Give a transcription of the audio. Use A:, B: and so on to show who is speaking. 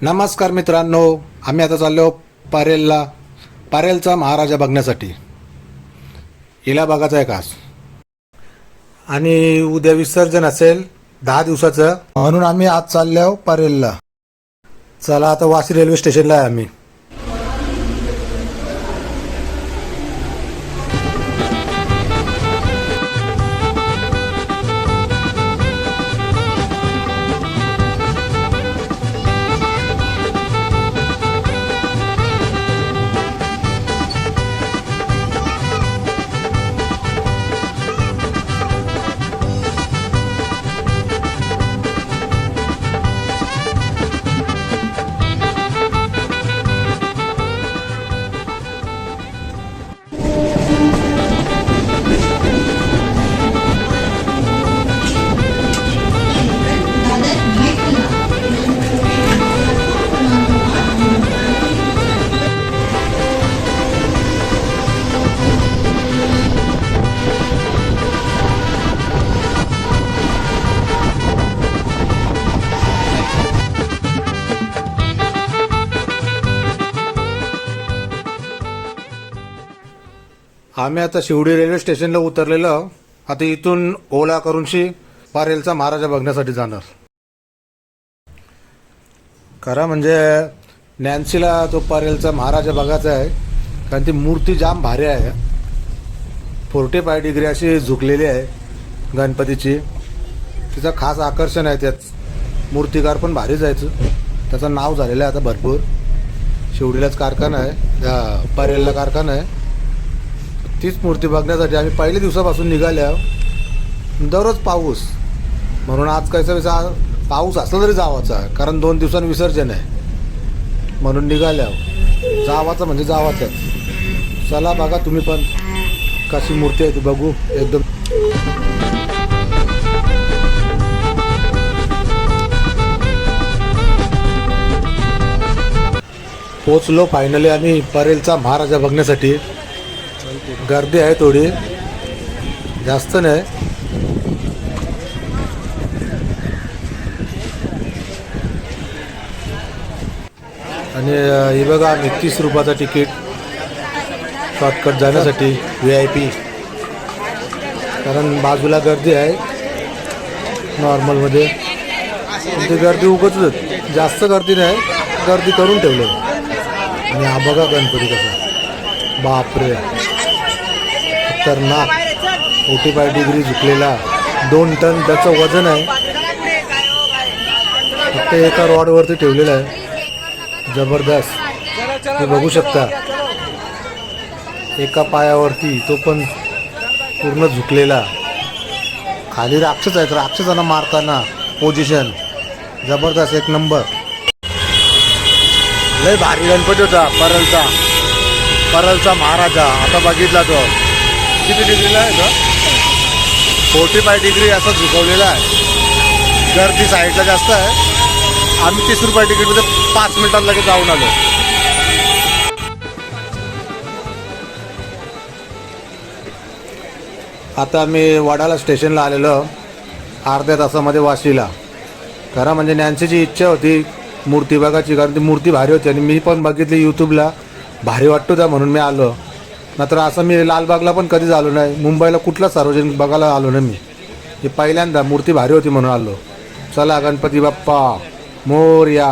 A: नमस्कार मित्रांनो, आम्ही आता चाललो पारेलचा महाराजा बघण्यासाठी. हिला बघायचं आहे खास. आणि उद्या विसर्जन असेल 10 दिवसाचं, म्हणून आम्ही आज चाललो पारेलला. चला आता वाशी रेल्वे स्टेशनला आहे आम्ही. आम्ही आता शिवडी रेल्वे स्टेशनला उतरलेलो. आता इथून ओला करूनशी पारेलचा महाराजा बघण्यासाठी जाणार. खरं म्हणजे नॅन्सीला तो पारेलचा महाराजा बघायचा आहे, कारण ती मूर्ती जाम भारी आहे. 45 डिग्री अशी झुकलेली आहे गणपतीची. तिचं खास आकर्षण आहे. त्यात मूर्तिकार पण भारी जायचं. त्याचं नाव झालेलं आहे आता भरपूर. शिवडीलाच कारखाना आहे, पारेलला कारखाना आहे. तीच मूर्ती बघण्यासाठी आम्ही पहिल्या दिवसापासून निघाल्या. दररोज पाऊस, म्हणून आज कसं पाऊस असला तरी जावाचा, कारण 2 दिवसांनी विसर्जन आहे म्हणून निघाल्या. जावाचं म्हणजे जावाचंच. चला बघा तुम्ही पण कशी मूर्ती आहे ती बघू. एकदम पोचलो फायनली आम्ही पारेलचा महाराजा बघण्यासाठी. गर्दी आहे थोडी, जास्त नाही. आणि हे बघा, 30 रुपयाचं तिकीट शॉर्टकट जाण्यासाठी VIP. कारण बाजूला गर्दी आहे नॉर्मलमध्ये. ती गर्दी उगतच, जास्त गर्दी नाही, गर्दी करून ठेवलं. आणि हा बघा गणपती कसा, बापरे खतरनाक. 45 डिग्री झुकलेला, 2 टन त्याचं वजन आहे. फक्त एका रॉडवरती ठेवलेलं आहे. जबरदस्त. हे बघू शकता, एका पायावरती, तो पण पूर्ण झुकलेला. खाली राक्षस आहेत, राक्षसांना मारताना पोझिशन जबरदस्त, एक नंबर. लय भारी गणपती होता पारेलचा महाराजा. आता बघितला तो किती डिग्रीला आहे का, 45 डिग्री असं झुकवलेला आहे. गर्दी साईडला जास्त आहे. आम्ही 30 रुपये तिकीटमध्ये 5 मिनिटात लगेच जाऊन आलो. आता आम्ही वडाला स्टेशनला आलेलो, अर्ध्या तासामध्ये वाशीला. खरं म्हणजे नॅन्सीची इच्छा होती मूर्ती बघायची, कारण ती मूर्ती भारी होती. आणि मी पण बघितली यूट्यूबला, भारी वाटतो त्या, म्हणून मी आलो. नंतर असं मी लालबागला पण कधीच आलो नाही, मुंबईला कुठला सार्वजनिक बघायला आलो नाही मी. हे पहिल्यांदा, मूर्ती भारी होती म्हणून आलो. चला गणपती बाप्पा मोरया.